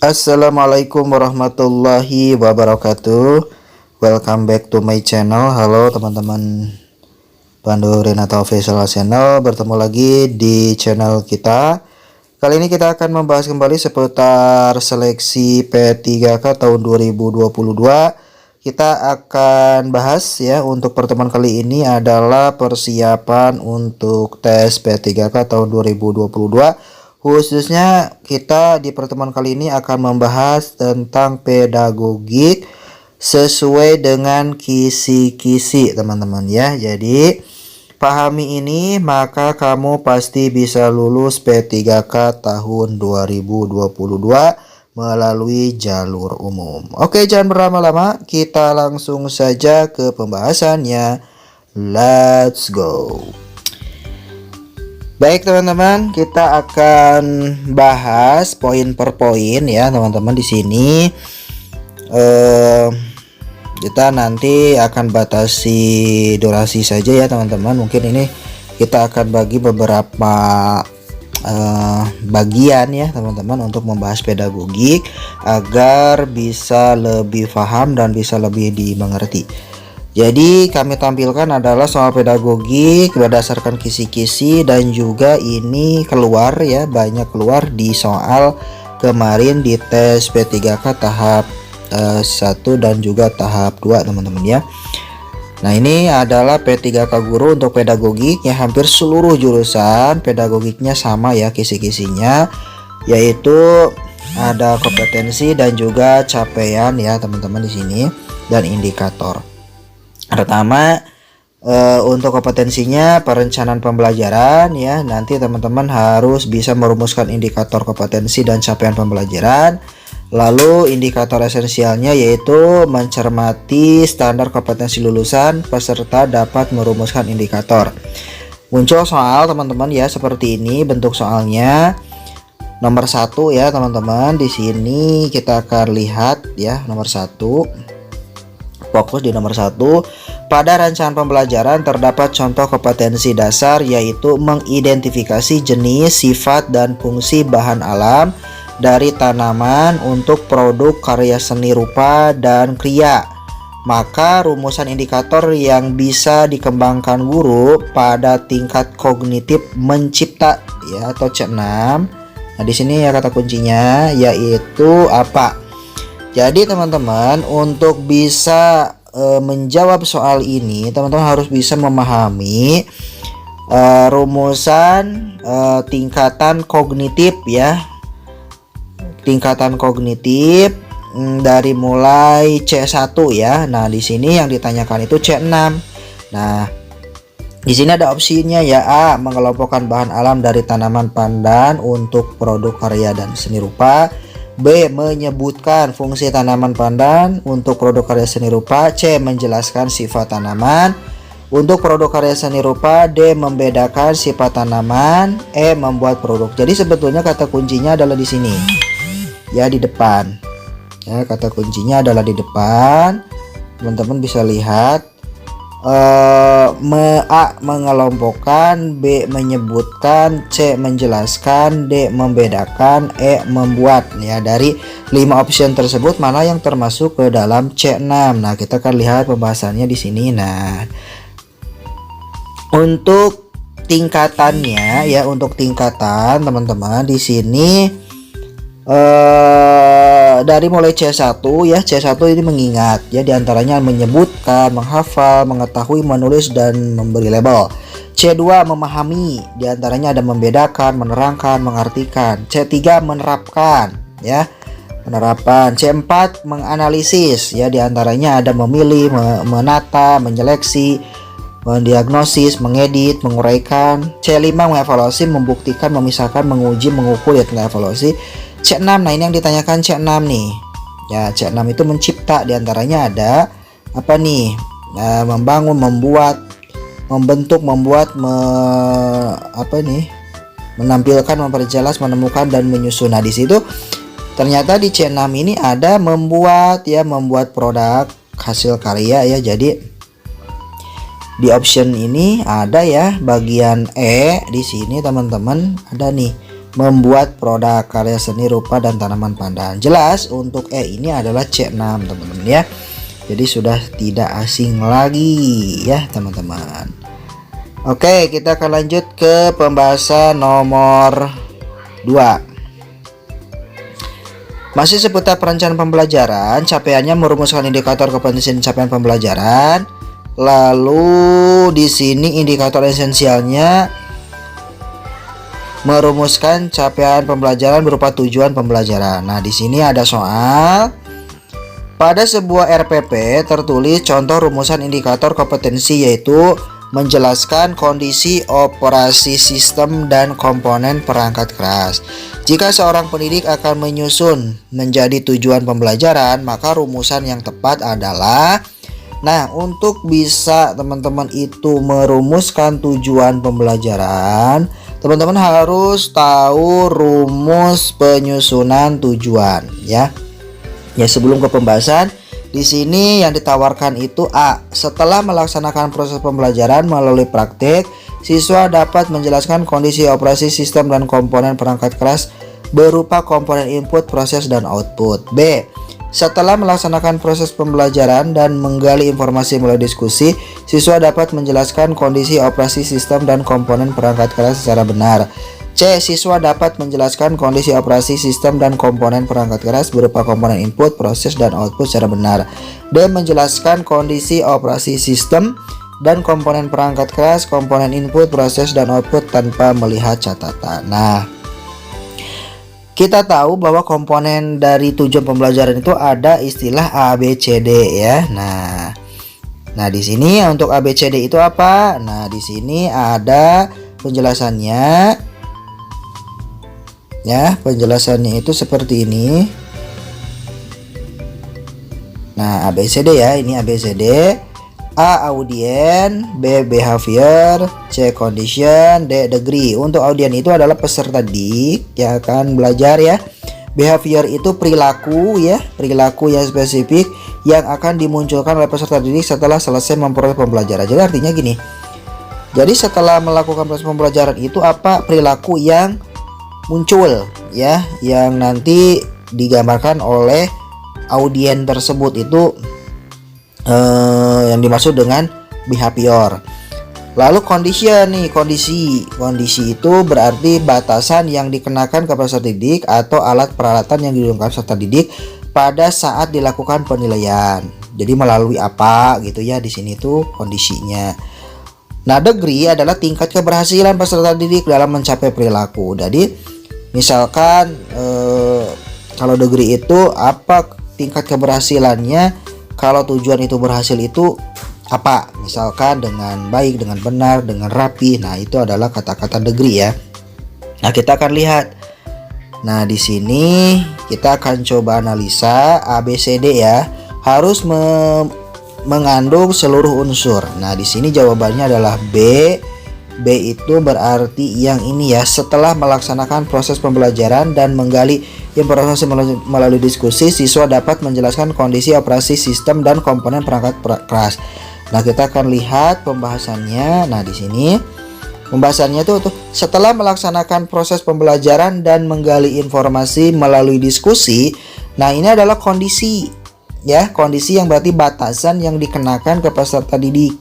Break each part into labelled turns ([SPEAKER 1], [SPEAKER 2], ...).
[SPEAKER 1] Assalamualaikum warahmatullahi wabarakatuh. Welcome back to my channel. Halo teman-teman Pandu Renata Official Channel. Bertemu lagi di channel kita. Kali ini kita akan membahas kembali seputar seleksi P3K tahun 2022. Kita akan bahas ya, untuk pertemuan kali ini adalah persiapan untuk tes P3K tahun 2022. Khususnya kita di pertemuan kali ini akan membahas tentang pedagogik sesuai dengan kisi-kisi teman-teman ya. Jadi pahami ini maka kamu pasti bisa lulus P3K tahun 2022 melalui jalur umum. Oke, jangan berlama-lama, kita langsung saja ke pembahasannya. Let's go. Baik teman-teman, kita akan bahas poin per poin ya teman-teman. Di sini kita nanti akan batasi durasi saja ya teman-teman. Mungkin ini kita akan bagi beberapa bagian ya teman-teman untuk membahas pedagogik agar bisa lebih paham dan bisa lebih dimengerti. Jadi kami tampilkan adalah soal pedagogik berdasarkan kisi-kisi, dan juga ini keluar ya, banyak keluar di soal kemarin di tes P3K tahap 1 dan juga tahap 2 teman-teman ya. Nah, ini adalah P3K guru untuk pedagogik ya, hampir seluruh jurusan pedagogiknya sama ya kisi-kisinya, yaitu ada kompetensi dan juga capaian ya teman-teman di sini, dan indikator. Pertama, untuk kompetensinya perencanaan pembelajaran ya. Nanti teman-teman harus bisa merumuskan indikator kompetensi dan capaian pembelajaran. Lalu indikator esensialnya yaitu mencermati standar kompetensi lulusan, peserta dapat merumuskan indikator. Muncul soal teman-teman ya, seperti ini bentuk soalnya. Nomor 1 ya teman-teman. Di sini kita akan lihat ya nomor 1. Fokus di nomor 1. Pada rancangan pembelajaran terdapat contoh kompetensi dasar, yaitu mengidentifikasi jenis, sifat, dan fungsi bahan alam dari tanaman untuk produk karya seni rupa dan kriya. Maka rumusan indikator yang bisa dikembangkan guru pada tingkat kognitif mencipta ya, atau C6. Nah, di sini ya kata kuncinya yaitu apa? Jadi teman-teman, untuk bisa menjawab soal ini, teman-teman harus bisa memahami rumusan tingkatan kognitif ya. Tingkatan kognitif dari mulai C1 ya. Nah, di sini yang ditanyakan itu C6. Nah, di sini ada opsinya ya. A. Mengelompokkan bahan alam dari tanaman pandan untuk produk karya dan seni rupa. B. Menyebutkan fungsi tanaman pandan untuk produk karya seni rupa. C. Menjelaskan sifat tanaman untuk produk karya seni rupa. D. Membedakan sifat tanaman. E. Membuat produk. Jadi sebetulnya kata kuncinya adalah di sini ya, di depan ya. Kata kuncinya adalah di depan. Teman-teman bisa lihat, A. Mengelompokkan, B. Menyebutkan, C. Menjelaskan, D. Membedakan, E. Membuat ya. Dari 5 option tersebut mana yang termasuk ke dalam C6? Nah, kita akan lihat pembahasannya di sini. Nah, untuk tingkatannya ya, untuk tingkatan teman-teman di sini dari mulai C1 ya. C1 ini mengingat ya, diantaranya menyebutkan, menghafal, mengetahui, menulis, dan memberi label. C2 memahami, diantaranya ada membedakan, menerangkan, mengartikan. C3 menerapkan ya, penerapan. C4 menganalisis ya, diantaranya ada memilih, menata, menyeleksi, mendiagnosis, mengedit, menguraikan. C5 mengevaluasi, membuktikan, memisahkan, menguji, mengukur, ya evaluasi. C6, nah ini yang ditanyakan C6 nih ya. C6 itu mencipta, diantaranya ada apa nih? Membangun, membuat, membentuk, membuat, menampilkan, memperjelas, menemukan, dan menyusun. Nah, di situ ternyata di C6 ini ada membuat ya, membuat produk hasil karya ya. Jadi di option ini ada ya bagian E di sini teman-teman, ada nih membuat produk karya seni rupa dan tanaman pandan. Jelas untuk ini adalah C6 teman-teman ya. Jadi sudah tidak asing lagi ya teman-teman. Oke, kita akan lanjut ke pembahasan nomor 2. Masih seputar perencanaan pembelajaran, capaiannya merumuskan indikator kompetensi capaian pembelajaran. Lalu di sini indikator esensialnya merumuskan capaian pembelajaran berupa tujuan pembelajaran. Nah, di sini ada soal. Pada sebuah RPP tertulis contoh rumusan indikator kompetensi, yaitu menjelaskan kondisi operasi sistem dan komponen perangkat keras. Jika seorang pendidik akan menyusun menjadi tujuan pembelajaran, maka rumusan yang tepat adalah, nah, untuk bisa teman-teman itu merumuskan tujuan pembelajaran, teman-teman harus tahu rumus penyusunan tujuan ya. Ya, sebelum ke pembahasan, di sini yang ditawarkan itu A. Setelah melaksanakan proses pembelajaran melalui praktik, siswa dapat menjelaskan kondisi operasi sistem dan komponen perangkat keras berupa komponen input, proses, dan output. B. Setelah melaksanakan proses pembelajaran dan menggali informasi melalui diskusi, siswa dapat menjelaskan kondisi operasi sistem dan komponen perangkat keras secara benar. C. Siswa dapat menjelaskan kondisi operasi sistem dan komponen perangkat keras berupa komponen input, proses, dan output secara benar. D. Menjelaskan kondisi operasi sistem dan komponen perangkat keras, komponen input, proses, dan output tanpa melihat catatan. Nah, kita tahu bahwa komponen dari tujuan pembelajaran itu ada istilah A, B, C, D ya. Nah di sini untuk A, B, C, D itu apa? Nah, di sini ada penjelasannya. Ya, penjelasannya itu seperti ini. Nah, A, B, C, D ya, ini A, B, C, D. A. Audien, B. Behavior, C. Condition, D. Degree. Untuk audien itu adalah peserta didik yang akan belajar ya. Behavior itu perilaku ya, perilaku yang spesifik yang akan dimunculkan oleh peserta didik setelah selesai memperoleh pembelajaran. Jadi artinya gini. Jadi setelah melakukan proses pembelajaran itu apa perilaku yang muncul ya, yang nanti digambarkan oleh audien tersebut itu yang dimaksud dengan behavior. Lalu condition nih, kondisi itu berarti batasan yang dikenakan ke peserta didik atau alat peralatan yang digunakan peserta didik pada saat dilakukan penilaian. Jadi melalui apa gitu ya, di sini tuh kondisinya. Nah, degree adalah tingkat keberhasilan peserta didik dalam mencapai perilaku. Jadi misalkan kalau degree itu apa tingkat keberhasilannya, kalau tujuan itu berhasil itu apa? Misalkan dengan baik, dengan benar, dengan rapi. Nah, itu adalah kata-kata degree ya. Nah, kita akan lihat. Nah, di sini kita akan coba analisa A, B, C, D ya. Harus mengandung seluruh unsur. Nah, di sini jawabannya adalah B. B itu berarti yang ini ya, setelah melaksanakan proses pembelajaran dan menggali informasi melalui diskusi, siswa dapat menjelaskan kondisi operasi sistem dan komponen perangkat keras. Nah, kita akan lihat pembahasannya. Nah, di sini pembahasannya itu setelah melaksanakan proses pembelajaran dan menggali informasi melalui diskusi. Nah, ini adalah kondisi ya, kondisi yang berarti batasan yang dikenakan ke peserta didik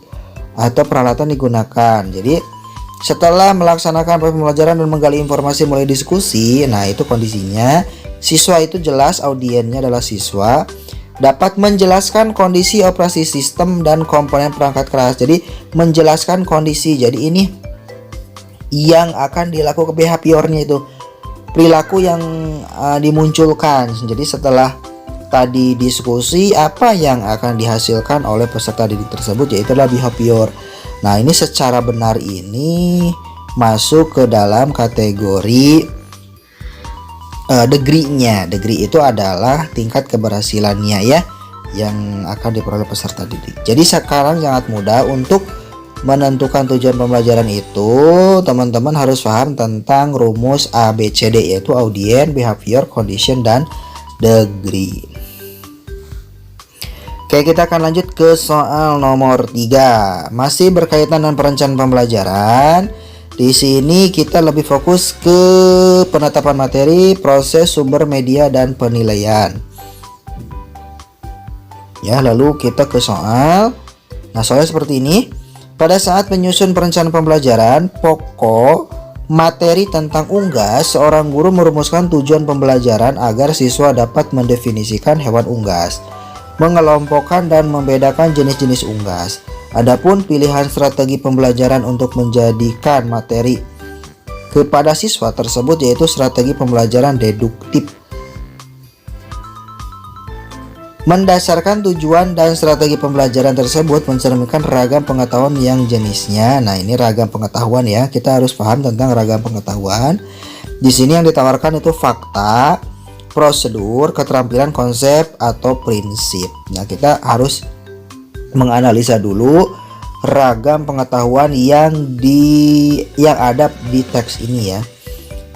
[SPEAKER 1] atau peralatan digunakan. Jadi setelah melaksanakan proses pembelajaran dan menggali informasi melalui diskusi, nah itu kondisinya. Siswa itu jelas, audiennya adalah siswa, dapat menjelaskan kondisi operasi sistem dan komponen perangkat keras. Jadi menjelaskan kondisi. Jadi ini yang akan dilakukan behaviornya itu perilaku yang dimunculkan. Jadi setelah tadi diskusi, apa yang akan dihasilkan oleh peserta didik tersebut, yaitu adalah behavior. Nah, ini secara benar ini masuk ke dalam kategori degree-nya. Degree itu adalah tingkat keberhasilannya ya, yang akan diperoleh peserta didik. Jadi sekarang sangat mudah untuk menentukan tujuan pembelajaran itu. Teman-teman harus paham tentang rumus A, B, C, D, yaitu audien, behavior, condition, dan degree. Oke, kita akan lanjut ke soal nomor 3. Masih berkaitan dengan perencanaan pembelajaran. Di sini kita lebih fokus ke penetapan materi, proses, sumber, media, dan penilaian. Ya, lalu kita ke soal. Nah, soalnya seperti ini. Pada saat menyusun perencanaan pembelajaran, pokok materi tentang unggas, seorang guru merumuskan tujuan pembelajaran agar siswa dapat mendefinisikan hewan unggas, mengelompokkan dan membedakan jenis-jenis unggas. Adapun pilihan strategi pembelajaran untuk menjadikan materi kepada siswa tersebut yaitu strategi pembelajaran deduktif. Mendasarkan tujuan dan strategi pembelajaran tersebut mencerminkan ragam pengetahuan yang jenisnya. Nah, ini ragam pengetahuan ya. Kita harus paham tentang ragam pengetahuan. Di sini yang ditawarkan itu fakta, prosedur, keterampilan, konsep atau prinsip. Nah, kita harus menganalisa dulu ragam pengetahuan yang ada di teks ini ya.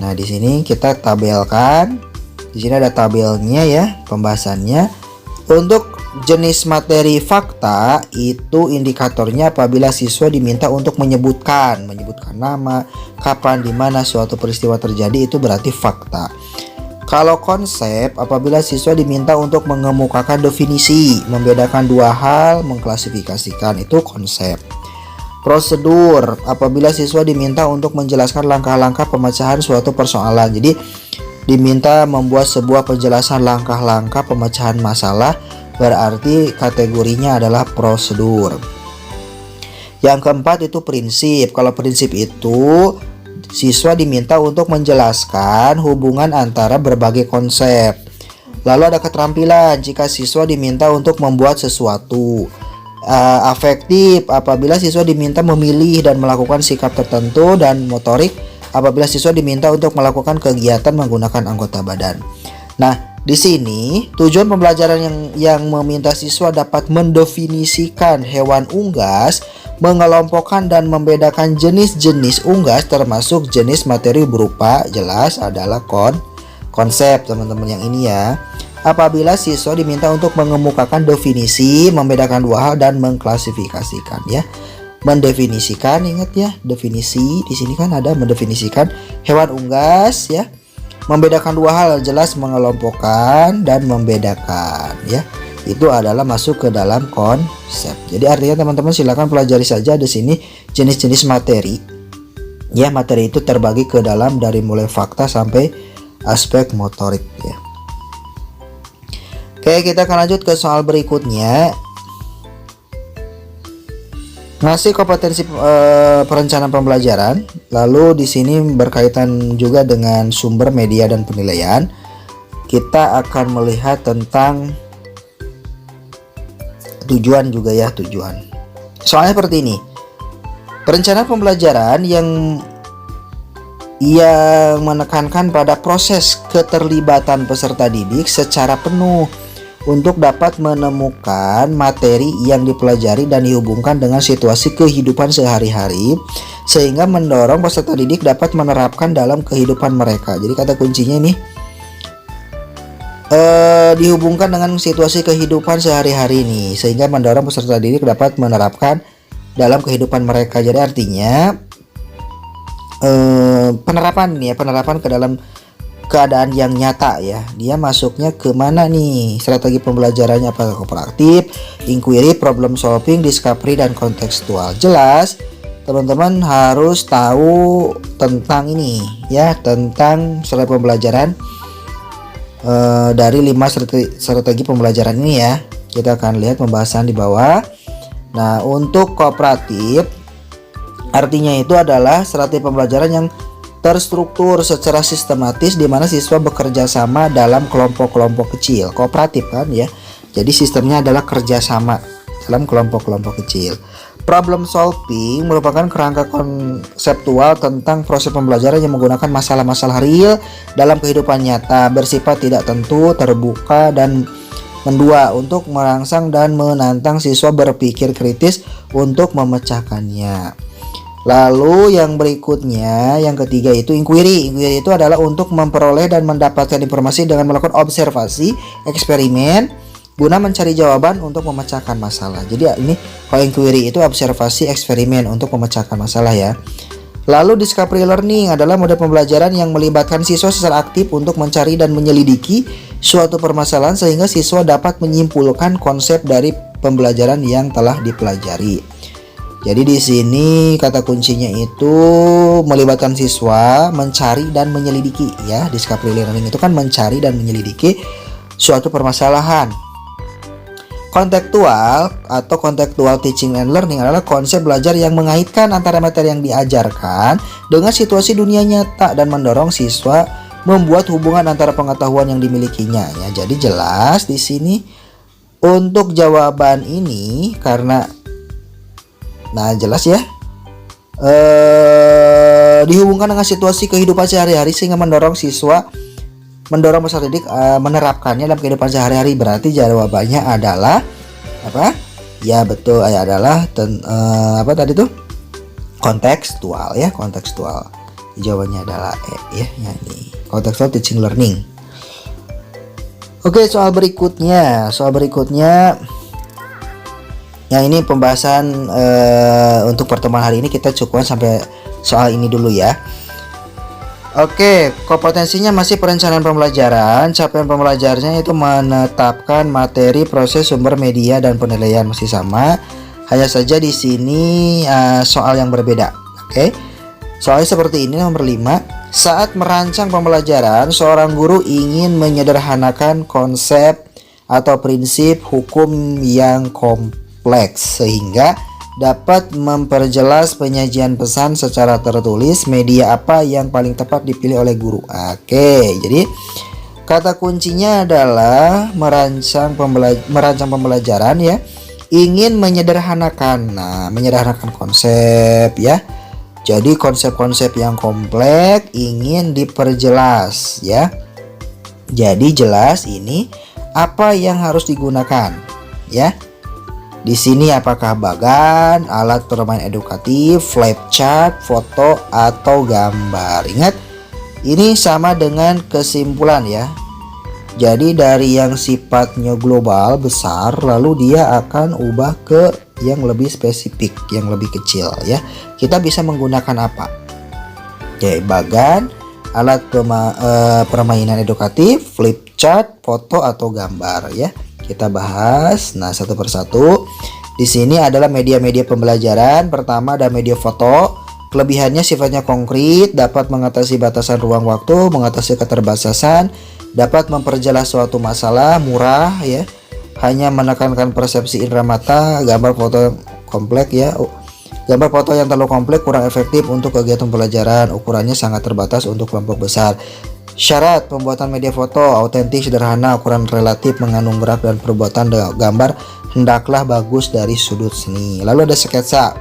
[SPEAKER 1] Nah, di sini kita tabelkan. Di sini ada tabelnya ya, pembahasannya. Untuk jenis materi fakta itu indikatornya apabila siswa diminta untuk menyebutkan nama, kapan, di mana suatu peristiwa terjadi, itu berarti fakta. Kalau konsep, apabila siswa diminta untuk mengemukakan definisi, membedakan dua hal, mengklasifikasikan, itu konsep. Prosedur, apabila siswa diminta untuk menjelaskan langkah-langkah pemecahan suatu persoalan. Jadi diminta membuat sebuah penjelasan langkah-langkah pemecahan masalah, berarti kategorinya adalah prosedur. Yang keempat itu prinsip. Kalau prinsip itu siswa diminta untuk menjelaskan hubungan antara berbagai konsep. Lalu ada keterampilan, jika siswa diminta untuk membuat sesuatu. Afektif, apabila siswa diminta memilih dan melakukan sikap tertentu. Dan motorik, apabila siswa diminta untuk melakukan kegiatan menggunakan anggota badan. Nah, di sini tujuan pembelajaran yang meminta siswa dapat mendefinisikan hewan unggas, mengelompokkan dan membedakan jenis-jenis unggas termasuk jenis materi berupa jelas adalah konsep teman-teman yang ini ya. Apabila siswa diminta untuk mengemukakan definisi, membedakan dua hal dan mengklasifikasikan ya. Mendefinisikan, ingat ya, definisi di sini kan ada mendefinisikan hewan unggas ya, membedakan dua hal jelas, mengelompokkan dan membedakan ya, itu adalah masuk ke dalam konsep. Jadi artinya teman-teman silakan pelajari saja di sini jenis-jenis materi ya. Materi itu terbagi ke dalam dari mulai fakta sampai aspek motorik ya. Oke, kita akan lanjut ke soal berikutnya. Ngasih kompetensi perencanaan pembelajaran. Lalu di sini berkaitan juga dengan sumber, media, dan penilaian. Kita akan melihat tentang tujuan juga ya, tujuan. Soalnya seperti ini. Perencanaan pembelajaran yang menekankan pada proses keterlibatan peserta didik secara penuh untuk dapat menemukan materi yang dipelajari dan dihubungkan dengan situasi kehidupan sehari-hari, sehingga mendorong peserta didik dapat menerapkan dalam kehidupan mereka. Jadi kata kuncinya ini dihubungkan dengan situasi kehidupan sehari-hari ini, sehingga mendorong peserta didik dapat menerapkan dalam kehidupan mereka. Jadi artinya penerapan ke dalam keadaan yang nyata ya. Dia masuknya ke mana nih? Strategi pembelajarannya apakah kooperatif, inquiry, problem solving, discovery, dan kontekstual. Jelas teman-teman harus tahu tentang ini ya, tentang strategi pembelajaran dari 5 strategi pembelajaran ini ya. Kita akan lihat pembahasan di bawah. Nah, untuk kooperatif artinya itu adalah strategi pembelajaran yang terstruktur secara sistematis di mana siswa bekerja sama dalam kelompok-kelompok kecil. Kooperatif kan ya. Jadi sistemnya adalah kerjasama dalam kelompok-kelompok kecil. Problem solving merupakan kerangka konseptual tentang proses pembelajaran yang menggunakan masalah-masalah real dalam kehidupan nyata, bersifat tidak tentu, terbuka, dan mendua untuk merangsang dan menantang siswa berpikir kritis untuk memecahkannya. Lalu yang berikutnya, yang ketiga itu inquiry. Inquiry itu adalah untuk memperoleh dan mendapatkan informasi dengan melakukan observasi, eksperimen, guna mencari jawaban untuk memecahkan masalah. Jadi ini kalau inquiry itu observasi, eksperimen untuk memecahkan masalah ya. Lalu discovery learning adalah model pembelajaran yang melibatkan siswa secara aktif untuk mencari dan menyelidiki suatu permasalahan sehingga siswa dapat menyimpulkan konsep dari pembelajaran yang telah dipelajari. Jadi di sini kata kuncinya itu melibatkan siswa mencari dan menyelidiki ya. Discovery learning itu kan mencari dan menyelidiki suatu permasalahan. Kontekstual atau contextual teaching and learning adalah konsep belajar yang mengaitkan antara materi yang diajarkan dengan situasi dunia nyata dan mendorong siswa membuat hubungan antara pengetahuan yang dimilikinya ya. Jadi jelas di sini untuk jawaban ini karena jelas ya dihubungkan dengan situasi kehidupan sehari-hari sehingga mendorong peserta didik menerapkannya dalam kehidupan sehari-hari. Berarti jawabannya adalah apa? Ya betul, adalah tadi tuh kontekstual ya, kontekstual. Jawabannya adalah ya, ini kontekstual teaching learning. Oke, soal berikutnya ya ini pembahasan untuk pertemuan hari ini kita cukupkan sampai soal ini dulu ya. Oke, kompetensinya masih perencanaan pembelajaran. Capaian pembelajarannya itu menetapkan materi, proses, sumber, media, dan penilaian masih sama. Hanya saja di sini soal yang berbeda. Oke, soalnya seperti ini nomor 5. Saat merancang pembelajaran, seorang guru ingin menyederhanakan konsep atau prinsip hukum yang kompleks sehingga dapat memperjelas penyajian pesan secara tertulis. Media apa yang paling tepat dipilih oleh guru? Oke, jadi kata kuncinya adalah merancang pembelajaran ya. Ingin menyederhanakan. Menyederhanakan konsep ya. Jadi konsep-konsep yang kompleks ingin diperjelas ya. Jadi jelas ini apa yang harus digunakan ya. Di sini apakah bagan, alat permain edukatif, flipchart, foto, atau gambar. Ingat, ini sama dengan kesimpulan ya. Jadi dari yang sifatnya global, besar, lalu dia akan ubah ke yang lebih spesifik, yang lebih kecil ya. Kita bisa menggunakan apa? Ya, bagan, alat permainan edukatif, flipchart, foto, atau gambar ya. Kita bahas satu persatu. Di sini adalah media-media pembelajaran. Pertama ada media foto. Kelebihannya sifatnya konkret, dapat mengatasi batasan ruang waktu, mengatasi keterbatasan, dapat memperjelas suatu masalah, murah ya. Hanya menekankan persepsi indera mata. Gambar foto kompleks ya. Gambar foto yang terlalu kompleks kurang efektif untuk kegiatan pembelajaran. Ukurannya sangat terbatas untuk kelompok besar. Syarat pembuatan media foto autentik, sederhana, ukuran relatif, mengandung gerak dan perbuatan gambar hendaklah bagus dari sudut seni. Lalu ada sketsa,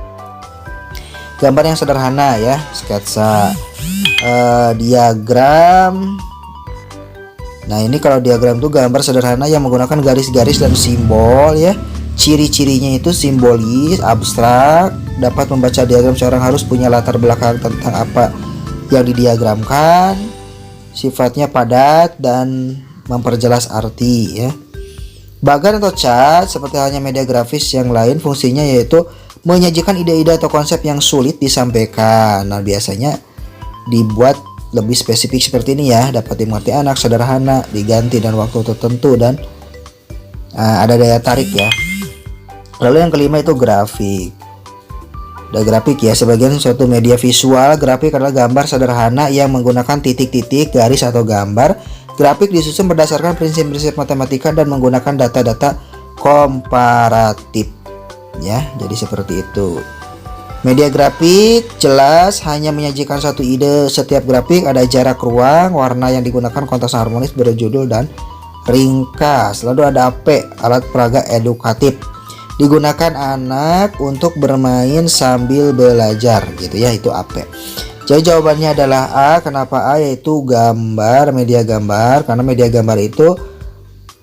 [SPEAKER 1] gambar yang sederhana ya, sketsa, diagram. Nah ini kalau diagram itu gambar sederhana yang menggunakan garis-garis dan simbol ya. Ciri-cirinya itu simbolis, abstrak. Dapat membaca diagram, seorang harus punya latar belakang tentang apa yang didiagramkan. Sifatnya padat dan memperjelas arti ya. Bagan atau chart seperti halnya media grafis yang lain, fungsinya yaitu menyajikan ide-ide atau konsep yang sulit disampaikan. Nah biasanya dibuat lebih spesifik seperti ini ya, dapat dimengerti anak, sederhana, diganti dan waktu tertentu, dan ada daya tarik ya. Lalu yang kelima itu grafik. Ada grafik ya, sebagian suatu media visual. Grafik adalah gambar sederhana yang menggunakan titik-titik, garis atau gambar. Grafik disusun berdasarkan prinsip-prinsip matematika dan menggunakan data-data komparatif ya. Jadi seperti itu. Media grafik jelas hanya menyajikan satu ide. Setiap grafik ada jarak ruang, warna yang digunakan kontras harmonis, berjudul dan ringkas. Lalu ada AP, alat peraga edukatif. Digunakan anak untuk bermain sambil belajar gitu ya, itu AP. Jadi jawabannya adalah A. Kenapa A? Yaitu gambar, media gambar. Karena media gambar itu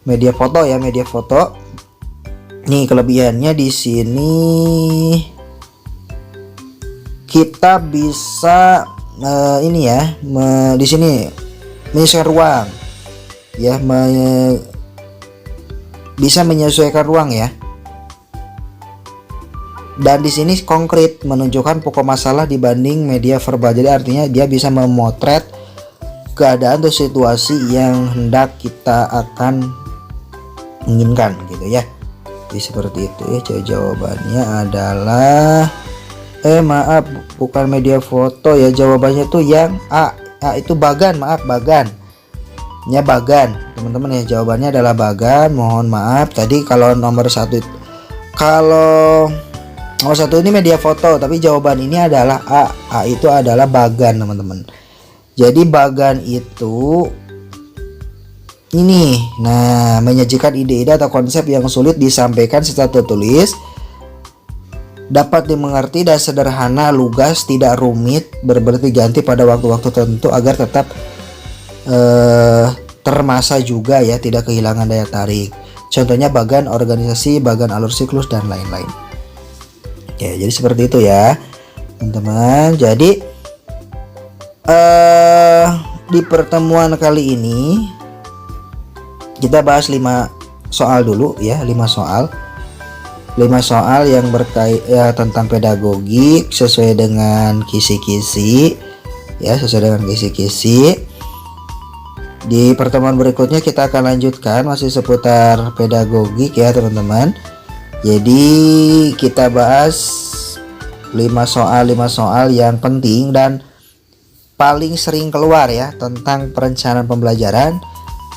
[SPEAKER 1] media foto ya, media foto. Nih kelebihannya di sini kita bisa ini ya, di sini menyesuaikan ruang ya, bisa menyesuaikan ruang ya. Dan di sini konkret lebih menunjukkan pokok masalah dibanding media verbal. Jadi artinya dia bisa memotret keadaan atau situasi yang hendak kita akan inginkan gitu ya. Jadi seperti itu ya. Jawabannya adalah maaf, bukan media foto ya. Jawabannya tuh yang A itu bagan. Maaf, bagan ya, bagan teman-teman ya. Jawabannya adalah bagan. Mohon maaf tadi kalau nomor satu ini media foto, tapi jawaban ini adalah A itu adalah bagan teman-teman. Jadi bagan itu ini, nah, menyajikan ide-ide atau konsep yang sulit disampaikan secara tertulis, dapat dimengerti dan sederhana, lugas, tidak rumit, berganti ganti pada waktu-waktu tertentu agar tetap termasa juga ya, tidak kehilangan daya tarik. Contohnya bagan organisasi, bagan alur siklus, dan lain-lain. Ya, jadi seperti itu ya teman-teman. Jadi di pertemuan kali ini kita bahas 5 soal dulu ya, 5 soal yang berkait ya, tentang pedagogik sesuai dengan kisi-kisi ya, sesuai dengan kisi-kisi. Di pertemuan berikutnya kita akan lanjutkan masih seputar pedagogik ya teman-teman. Jadi kita bahas 5 soal yang penting dan paling sering keluar ya tentang perencanaan pembelajaran,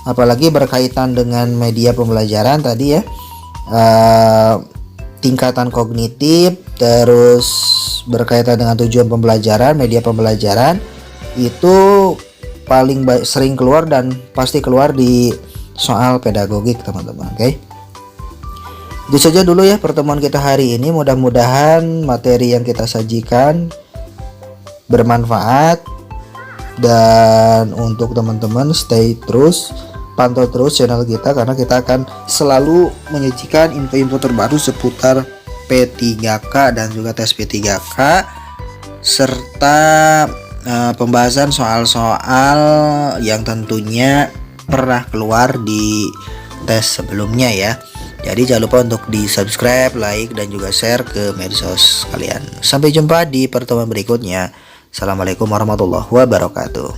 [SPEAKER 1] apalagi berkaitan dengan media pembelajaran tadi ya, tingkatan kognitif, terus berkaitan dengan tujuan pembelajaran, media pembelajaran, itu paling sering keluar dan pasti keluar di soal pedagogik teman-teman. Oke, itu saja dulu ya pertemuan kita hari ini. Mudah-mudahan materi yang kita sajikan bermanfaat. Dan untuk teman-teman stay terus, pantau terus channel kita, karena kita akan selalu menyajikan info-info terbaru seputar P3K dan juga tes P3K, serta pembahasan soal-soal yang tentunya pernah keluar di tes sebelumnya ya. Jadi jangan lupa untuk di subscribe, like, dan juga share ke medsos kalian. Sampai jumpa di pertemuan berikutnya. Assalamualaikum warahmatullahi wabarakatuh.